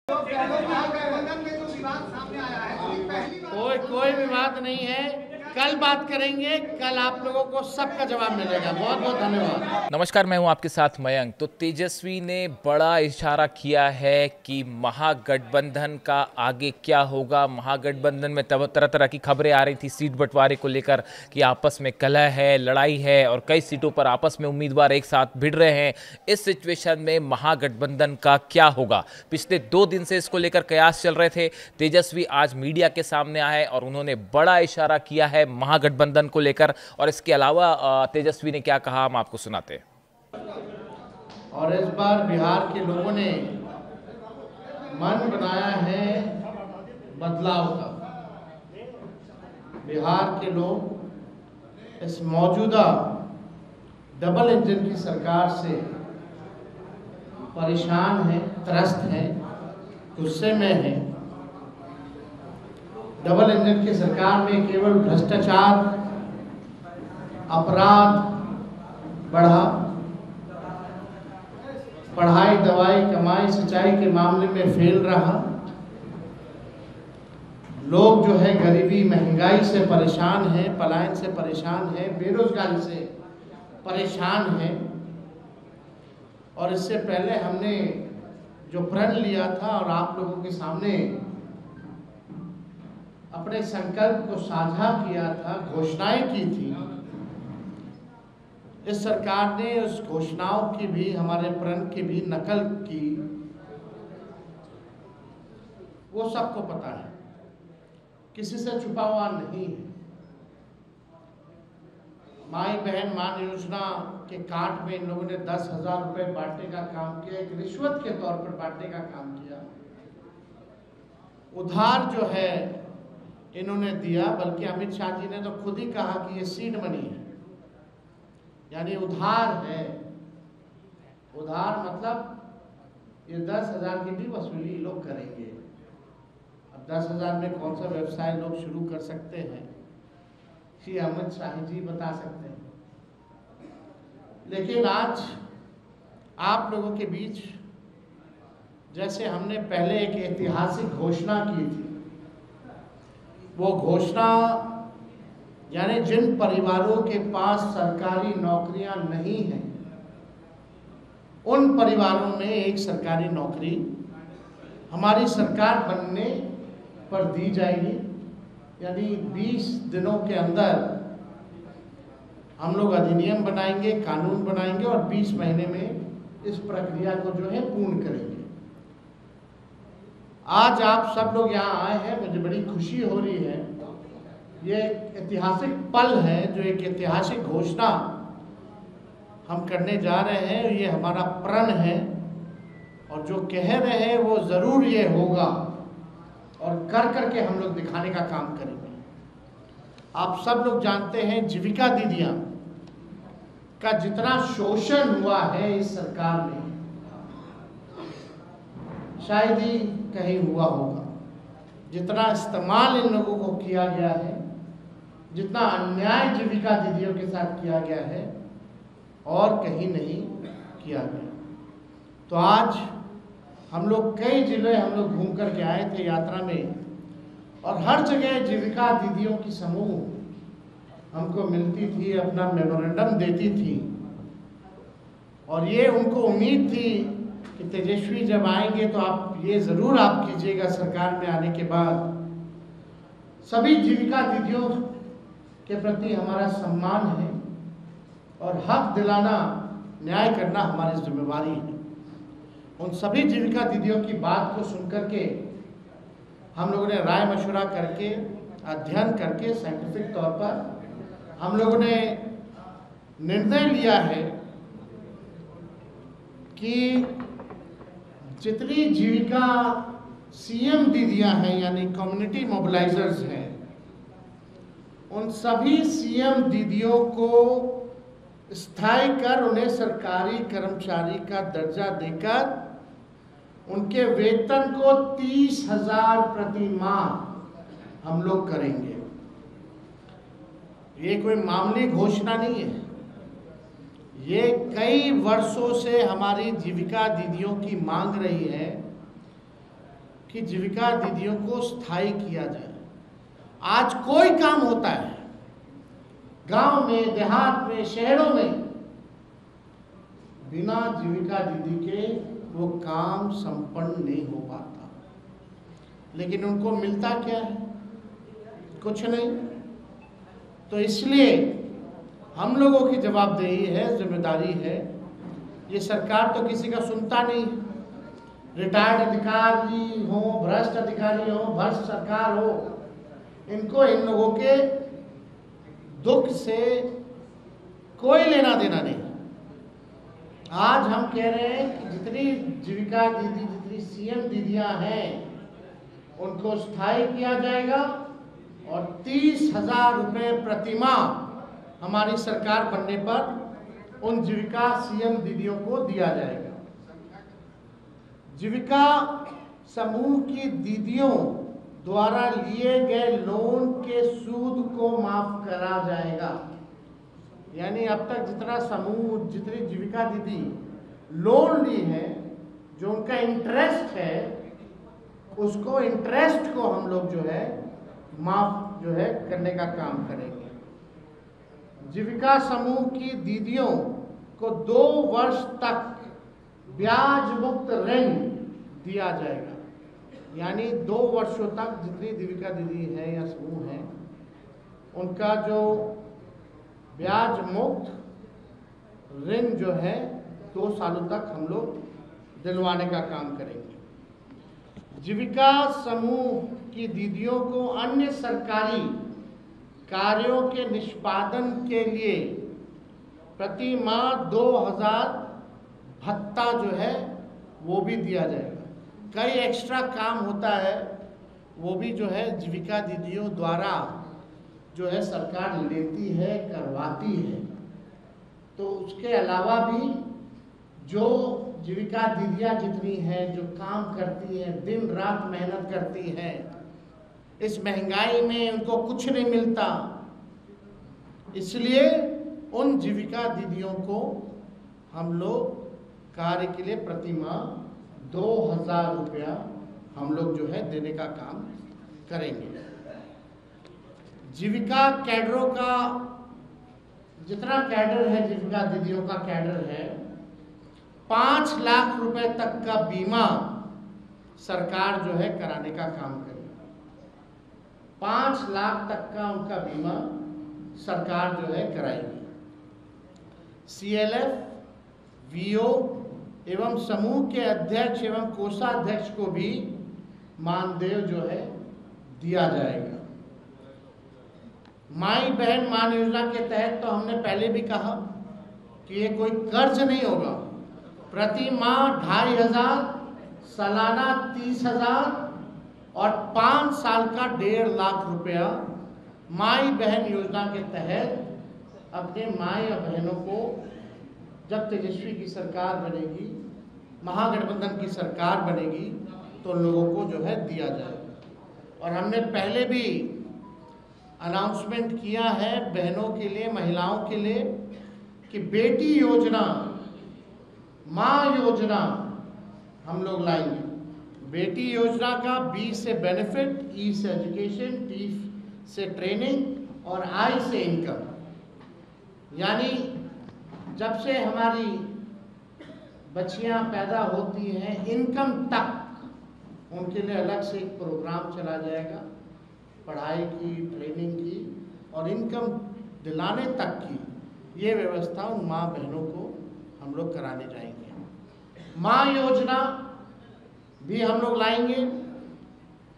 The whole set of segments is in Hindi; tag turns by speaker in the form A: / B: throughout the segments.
A: कोई विवाद नहीं है। कल बात करेंगे, कल आप लोगों को सबका जवाब मिलेगा। बहुत बहुत धन्यवाद।
B: नमस्कार, मैं हूं आपके साथ मयंक। तो तेजस्वी ने बड़ा इशारा किया है कि महागठबंधन का आगे क्या होगा। महागठबंधन में तरह तरह की खबरें आ रही थी सीट बंटवारे को लेकर कि आपस में कलह है, लड़ाई है और कई सीटों पर आपस में उम्मीदवार एक साथ भिड़ रहे हैं। इस सिचुएशन में महागठबंधन का क्या होगा, पिछले 2 दिन से इसको लेकर कयास चल रहे थे। तेजस्वी आज मीडिया के सामने आए और उन्होंने बड़ा इशारा किया है महागठबंधन को लेकर। और इसके अलावा तेजस्वी ने क्या कहा, हम आपको सुनाते हैं।
A: और इस बार बिहार के लोगों ने मन बनाया है बदलाव का। बिहार के लोग इस मौजूदा डबल इंजन की सरकार से परेशान हैं, त्रस्त हैं, गुस्से में हैं। डबल इंजन की सरकार में केवल भ्रष्टाचार, अपराध बढ़ा, पढ़ाई, दवाई, कमाई, सिंचाई के मामले में फेल रहा। लोग जो है गरीबी, महंगाई से परेशान हैं, पलायन से परेशान हैं, बेरोजगारी से परेशान हैं। और इससे पहले हमने जो प्रण लिया था और आप लोगों के सामने अपने संकल्प को साझा किया था, घोषणाएं की थी, इस सरकार ने उस घोषणाओं की भी, हमारे प्रण की भी नकल की। वो सबको पता है, किसी से छुपा हुआ नहीं है। माई बहन मान योजना के कार्ड में इन लोगों ने 10,000 रुपए बांटने का काम किया, एक रिश्वत के तौर पर बांटने का काम किया। उधार जो है इन्होंने दिया, बल्कि अमित शाह जी ने तो खुद ही कहा कि ये सीड मनी है, यानी उधार है। उधार मतलब ये 10,000 की भी वसूली लोग करेंगे। अब 10,000 में कौन सा व्यवसाय लोग शुरू कर सकते हैं, श्री अमित शाह जी बता सकते हैं। लेकिन आज आप लोगों के बीच जैसे हमने पहले एक ऐतिहासिक घोषणा की थी, वो घोषणा यानी जिन परिवारों के पास सरकारी नौकरियां नहीं हैं, उन परिवारों में एक सरकारी नौकरी हमारी सरकार बनने पर दी जाएगी। यानी 20 दिनों के अंदर हम लोग अधिनियम बनाएंगे, कानून बनाएंगे और 20 महीने में इस प्रक्रिया को जो है पूर्ण करेंगे। आज आप सब लोग यहाँ आए हैं, मुझे बड़ी खुशी हो रही है। ये एक ऐतिहासिक पल है, जो एक ऐतिहासिक घोषणा हम करने जा रहे हैं। ये हमारा प्रण है और जो कह रहे हैं वो ज़रूर ये होगा और कर करके हम लोग दिखाने का काम करेंगे। आप सब लोग जानते हैं जीविका दीदियाँ का जितना शोषण हुआ है इस सरकार में, शायद ही कहीं हुआ होगा। जितना इस्तेमाल इन लोगों को किया गया है, जितना अन्याय जीविका दीदियों के साथ किया गया है, और कहीं नहीं किया गया। तो आज हम लोग कई जिले हम लोग घूम कर के आए थे यात्रा में, और हर जगह जीविका दीदियों की समूह हमको मिलती थी, अपना मेमोरेंडम देती थी। और ये उनको उम्मीद थी कि तेजस्वी जब आएंगे तो आप ये ज़रूर आप कीजिएगा, सरकार में आने के बाद सभी जीविका दीदियों के प्रति हमारा सम्मान है और हक दिलाना, न्याय करना हमारी जिम्मेवारी है। उन सभी जीविका दीदियों की बात को सुनकर के हम लोगों ने राय मशवरा करके, अध्ययन करके, साइंटिफिक तौर पर हम लोगों ने निर्णय लिया है कि जितनी जीविका सीएम दीदियां हैं, यानी कम्युनिटी मोबिलाइजर्स हैं, उन सभी सीएम दीदियों को स्थायी कर उन्हें सरकारी कर्मचारी का दर्जा देकर उनके वेतन को 30,000 प्रति माह हम लोग करेंगे। ये कोई मामूली घोषणा नहीं है, ये कई वर्षों से हमारी जीविका दीदियों की मांग रही है कि जीविका दीदियों को स्थायी किया जाए। आज कोई काम होता है गांव में, देहात में, शहरों में, बिना जीविका दीदी के वो काम संपन्न नहीं हो पाता। लेकिन उनको मिलता क्या है? कुछ नहीं। तो इसलिए हम लोगों की जवाबदेही है, जिम्मेदारी है। ये सरकार तो किसी का सुनता नहीं। रिटायर्ड अधिकारी हो, भ्रष्ट अधिकारी हो, भ्रष्ट सरकार हो, इनको इन लोगों के दुख से कोई लेना देना नहीं। आज हम कह रहे हैं कि जितनी जीविका दीदी, जितनी सीएम दीदियां हैं, उनको स्थायी किया जाएगा और 30,000 रुपये प्रतिमाह हमारी सरकार बनने पर उन जीविका सीएम दीदियों को दिया जाएगा। जीविका समूह की दीदियों द्वारा लिए गए लोन के सूद को माफ करा जाएगा। यानी अब तक जितना समूह, जितनी जीविका दीदी लोन ली है, जो उनका इंटरेस्ट है, उसको इंटरेस्ट को हम लोग जो है माफ जो है करने का काम करेंगे। जीविका समूह की दीदियों को 2 वर्ष तक ब्याज मुक्त ऋण दिया जाएगा। यानी 2 वर्षों तक जितनी जीविका दीदी है या समूह है, उनका जो ब्याज मुक्त ऋण जो है 2 सालों तक हम लोग दिलवाने का काम करेंगे। जीविका समूह की दीदियों को अन्य सरकारी कार्यों के निष्पादन के लिए प्रति माह 2,000 भत्ता जो है वो भी दिया जाएगा। कई एक्स्ट्रा काम होता है, वो भी जो है जीविका दीदियों द्वारा जो है सरकार लेती है, करवाती है। तो उसके अलावा भी जो जीविका दीदियाँ जितनी हैं, जो काम करती हैं, दिन रात मेहनत करती हैं, इस महंगाई में उनको कुछ नहीं मिलता, इसलिए उन जीविका दीदियों को हम लोग कार्य के लिए प्रति माह 2,000 रुपया हम लोग जो है देने का काम करेंगे। जीविका कैडरों का जितना कैडर है, जीविका दीदियों का कैडर है, 5 लाख रुपए तक का बीमा सरकार जो है कराने का काम करेगी। 5 लाख तक का उनका बीमा सरकार जो है कराएगी। CLF, VO एवं समूह के अध्यक्ष एवं कोषाध्यक्ष को भी मानदेय जो है दिया जाएगा। माई बहन मान योजना के तहत तो हमने पहले भी कहा कि ये कोई कर्ज नहीं होगा। प्रति माह 2,500, सालाना 30,000 और 5 साल का 1.5 लाख रुपया माई बहन योजना के तहत अपने माई और बहनों को जब तेजस्वी की सरकार बनेगी, महागठबंधन की सरकार बनेगी, तो लोगों को जो है दिया जाएगा। और हमने पहले भी अनाउंसमेंट किया है बहनों के लिए, महिलाओं के लिए, कि बेटी योजना, माँ योजना हम लोग लाएंगे। बेटी योजना का B से बेनिफिट, E से एजुकेशन, T से ट्रेनिंग और I से इनकम। यानी जब से हमारी बच्चियां पैदा होती हैं, इनकम तक उनके लिए अलग से एक प्रोग्राम चला जाएगा, पढ़ाई की, ट्रेनिंग की और इनकम दिलाने तक की ये व्यवस्था उन माँ बहनों को हम लोग कराने जाएंगे। माँ योजना भी हम लोग लाएंगे।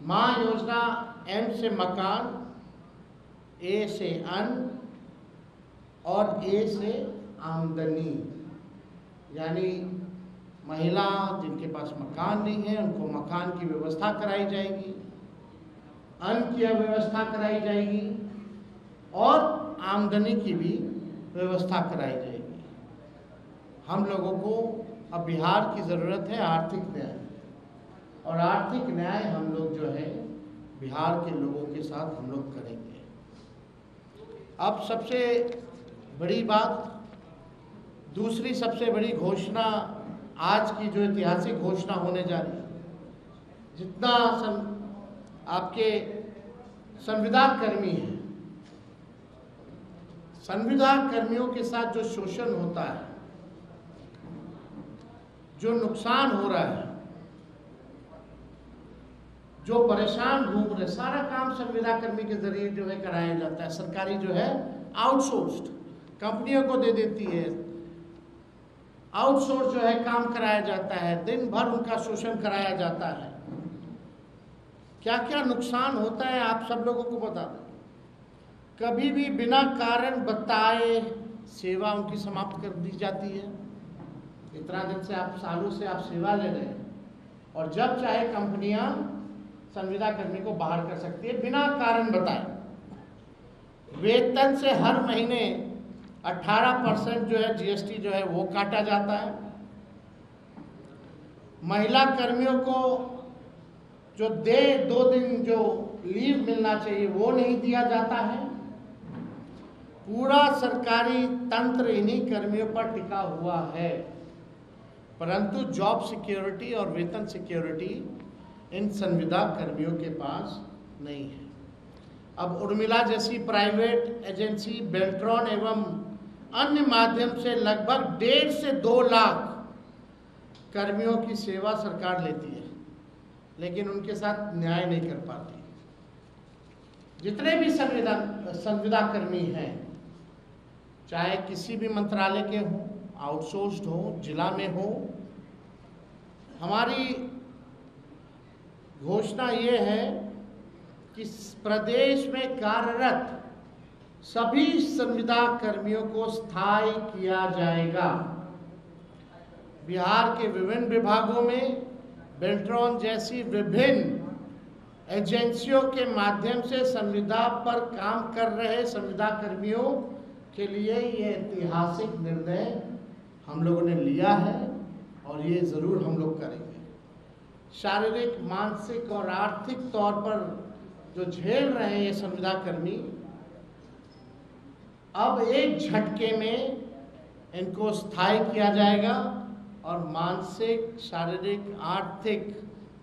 A: माँ योजना M से मकान, A से अन्न और A से आमदनी। यानी महिला जिनके पास मकान नहीं है, उनको मकान की व्यवस्था कराई जाएगी, अन्न की व्यवस्था कराई जाएगी और आमदनी की भी व्यवस्था कराई जाएगी। हम लोगों को अब बिहार की ज़रूरत है आर्थिक न्याय, और आर्थिक न्याय हम लोग जो है बिहार के लोगों के साथ हम लोग करेंगे। अब सबसे बड़ी बात, दूसरी सबसे बड़ी घोषणा, आज की जो ऐतिहासिक घोषणा होने जा रही है, जितना आपके संविदा कर्मी हैं, संविदा कर्मियों के साथ जो शोषण होता है, जो नुकसान हो रहा है, जो परेशान घूम रहे, सारा काम संविदा कर्मी के जरिए जो है कराया जाता है। सरकारी जो है आउटसोर्स्ड कंपनियों को दे देती है, आउटसोर्स जो है काम कराया जाता है, दिन भर उनका शोषण कराया जाता है। क्या क्या नुकसान होता है आप सब लोगों को बता दें। कभी भी बिना कारण बताए सेवा उनकी समाप्त कर दी जाती है। इतना दिन से आप सालों से आप सेवा ले रहे हैं, और जब चाहे कंपनियां संविदा कर्मी को बाहर कर सकती है बिना कारण बताए। वेतन से हर महीने 18% जो है जीएसटी जो है वो काटा जाता है। महिला कर्मियों को जो 2 दिन जो लीव मिलना चाहिए वो नहीं दिया जाता है। पूरा सरकारी तंत्र इन्हीं कर्मियों पर टिका हुआ है, परंतु जॉब सिक्योरिटी और वेतन सिक्योरिटी इन संविदा कर्मियों के पास नहीं है। अब उर्मिला जैसी प्राइवेट एजेंसी बेल्ट्रॉन एवं अन्य माध्यम से लगभग 1.5 से 2 लाख कर्मियों की सेवा सरकार लेती है, लेकिन उनके साथ न्याय नहीं कर पाती। जितने भी संविदा कर्मी हैं, चाहे किसी भी मंत्रालय के हों, आउटसोर्स्ड हो, जिला में हो, हमारी घोषणा ये है कि प्रदेश में कार्यरत सभी संविदा कर्मियों को स्थायी किया जाएगा। बिहार के विभिन्न विभागों में बेल्ट्रॉन जैसी विभिन्न एजेंसियों के माध्यम से संविदा पर काम कर रहे संविदा कर्मियों के लिए ये ऐतिहासिक निर्णय हम लोगों ने लिया है, और ये ज़रूर हम लोग करेंगे। शारीरिक, मानसिक और आर्थिक तौर पर जो झेल रहे हैं ये संविदा कर्मी, अब एक झटके में इनको स्थायी किया जाएगा और मानसिक, शारीरिक, आर्थिक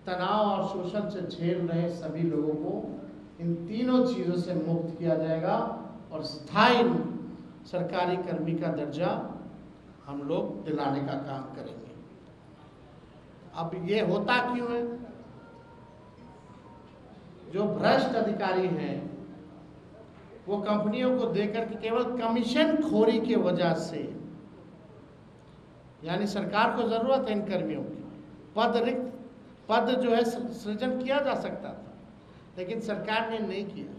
A: तनाव और शोषण से झेल रहे सभी लोगों को इन तीनों चीज़ों से मुक्त किया जाएगा और स्थायी सरकारी कर्मी का दर्जा हम लोग दिलाने का काम करेंगे। अब ये होता क्यों है? जो भ्रष्ट अधिकारी हैं वो कंपनियों को देकर के केवल कमीशन खोरी की वजह से, यानी सरकार को जरूरत है इन कर्मियों की, पद जो है सृजन किया जा सकता था, लेकिन सरकार ने नहीं किया।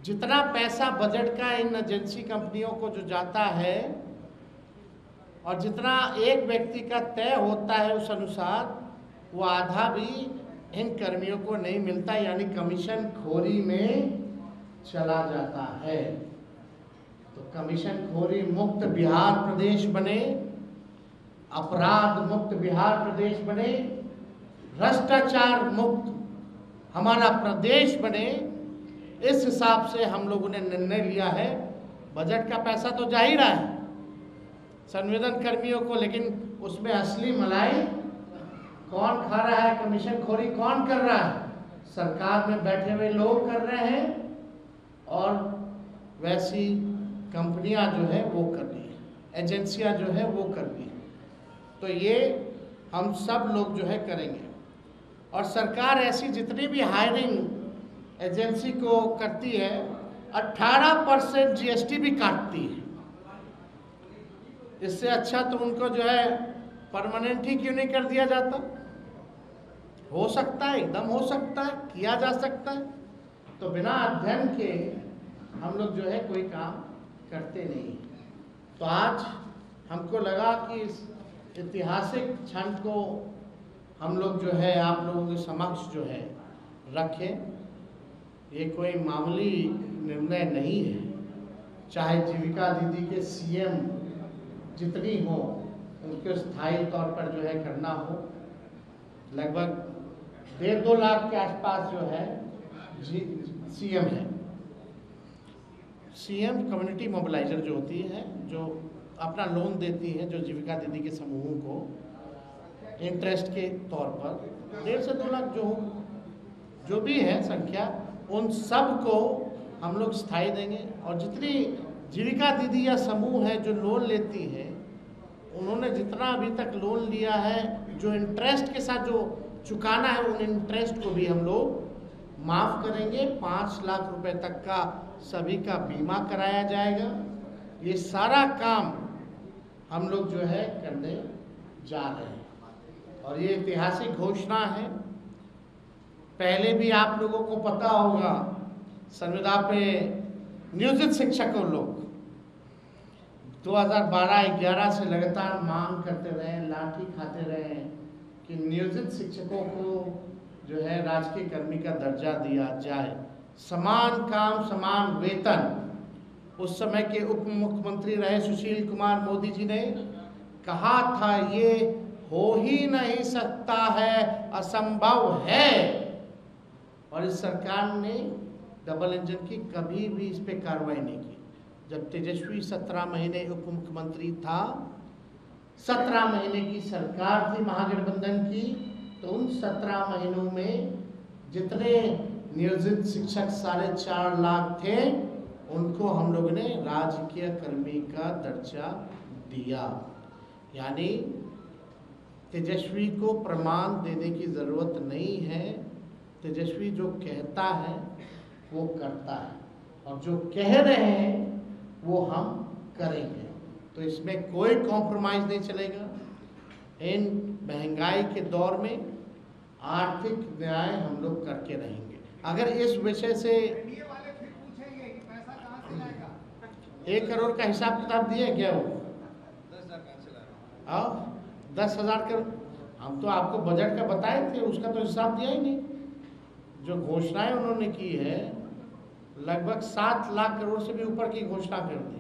A: जितना पैसा बजट का इन एजेंसी कंपनियों को जो जाता है और जितना एक व्यक्ति का तय होता है उस अनुसार, वो आधा भी इन कर्मियों को नहीं मिलता, यानी कमीशन खोरी में चला जाता है। तो कमीशन खोरी मुक्त बिहार प्रदेश बने, अपराध मुक्त बिहार प्रदेश बने, भ्रष्टाचार मुक्त हमारा प्रदेश बने, इस हिसाब से हम लोगों ने निर्णय लिया है। बजट का पैसा तो जा ही रहा है संविदा कर्मियों को, लेकिन उसमें असली मलाई कौन खा रहा है, कमीशन खोरी कौन कर रहा है? सरकार में बैठे हुए लोग कर रहे हैं, और वैसी कंपनियां जो है वो कर रही है, एजेंसियां जो है वो कर रही है। तो ये हम सब लोग जो है करेंगे। और सरकार ऐसी जितनी भी हायरिंग एजेंसी को करती है 18% जीएसटी भी काटती है। इससे अच्छा तो उनको जो है परमानेंट ही क्यों नहीं कर दिया जाता? हो सकता है, एकदम हो सकता है, किया जा सकता है। तो बिना अध्ययन के हम लोग जो है कोई काम करते नहीं। तो आज हमको लगा कि इस ऐतिहासिक क्षण को हम लोग जो है आप लोगों के समक्ष जो है रखें। ये कोई मामूली निर्णय नहीं है, चाहे जीविका दीदी के सीएम जितनी हो उनको स्थायी तौर पर जो है करना हो। लगभग 1.5-2 लाख के आसपास जो है सीएम है। सीएम कम्युनिटी मोबिलाइजर जो होती है, जो अपना लोन देती है, जो जीविका दीदी के समूहों को इंटरेस्ट के तौर पर 1.5 से 2 लाख जो भी है संख्या, उन सब को हम लोग स्थायी देंगे। और जितनी जीविका दीदी या समूह है जो लोन लेती है, उन्होंने जितना अभी तक लोन लिया है, जो इंटरेस्ट के साथ जो चुकाना है, उन इंटरेस्ट को भी हम लोग माफ़ करेंगे। 5 लाख रुपए तक का सभी का बीमा कराया जाएगा। ये सारा काम हम लोग जो है करने जा रहे हैं और ये ऐतिहासिक घोषणा है। पहले भी आप लोगों को पता होगा, संविदा पे नियोजित शिक्षकों लोग 2012-11 से लगातार मांग करते रहे, लाठी खाते रहे कि नियोजित शिक्षकों को जो है राजकीय कर्मी का दर्जा दिया जाए, समान काम समान वेतन। उस समय के उप मुख्यमंत्री रहे सुशील कुमार मोदी जी ने कहा था ये हो ही नहीं सकता है, असंभव है। और इस सरकार ने डबल इंजन की कभी भी इस पे कार्रवाई नहीं की। जब तेजस्वी 17 महीने उप मुख्यमंत्री था, 17 महीने की सरकार थी महागठबंधन की, तो उन 17 महीनों में जितने नियोजित शिक्षक 4.5 लाख थे, उनको हम लोगों ने राजकीय कर्मी का दर्जा दिया। यानी तेजस्वी को प्रमाण देने की ज़रूरत नहीं है। तेजस्वी जो कहता है वो करता है, और जो कह रहे हैं वो हम करेंगे। तो इसमें कोई कॉम्प्रोमाइज़ नहीं चलेगा। इन महंगाई के दौर में आर्थिक न्याय हम लोग करके रहेंगे। अगर इस विषय से 1 करोड़ का हिसाब किताब दिए क्या वो 10,000 करोड़, हम तो आपको बजट का बताए थे, उसका तो हिसाब दिया ही नहीं। जो घोषणाएं उन्होंने की है, लगभग 7 लाख करोड़ से भी ऊपर की घोषणा कर दी।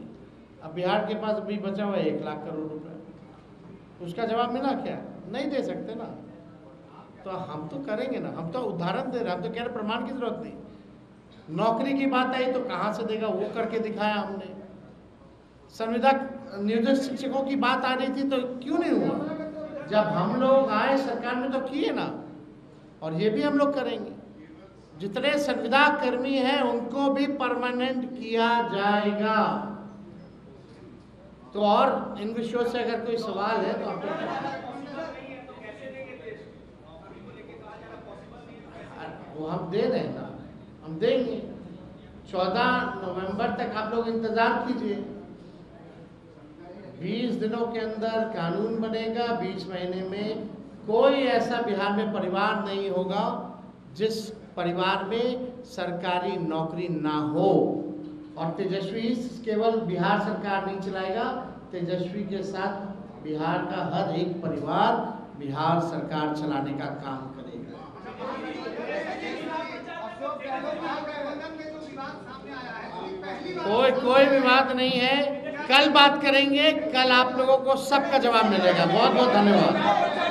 A: अब बिहार के पास अभी बचा हुआ है 1 लाख करोड़ रुपए। उसका जवाब मिला क्या? नहीं दे सकते ना। तो हम तो करेंगे ना, हम तो उदाहरण दे रहे हैं, हम तो कह रहे प्रमाण की जरूरत नहीं। नौकरी की बात आई तो कहाँ से देगा, वो करके दिखाया हमने। संविदा नियोजित शिक्षकों की बात आ रही थी तो क्यों नहीं हुआ? जब हम लोग आए सरकार में तो किए ना, और ये भी हम लोग करेंगे। जितने संविदा कर्मी हैं उनको भी परमानेंट किया जाएगा। तो और इन विषयों से अगर कोई सवाल है तो आप वो हम दे रहे हैं ना, हम देंगे। 14 नवंबर तक आप लोग इंतजार कीजिए। 20 दिनों के अंदर कानून बनेगा। 20 महीने में कोई ऐसा बिहार में परिवार नहीं होगा जिस परिवार में सरकारी नौकरी ना हो। और तेजस्वी केवल बिहार सरकार नहीं चलाएगा, तेजस्वी के साथ बिहार का हर एक परिवार बिहार सरकार चलाने का काम करेगा। कोई विवाद नहीं है। कल बात करेंगे, कल आप लोगों को सबका जवाब मिलेगा। बहुत बहुत धन्यवाद।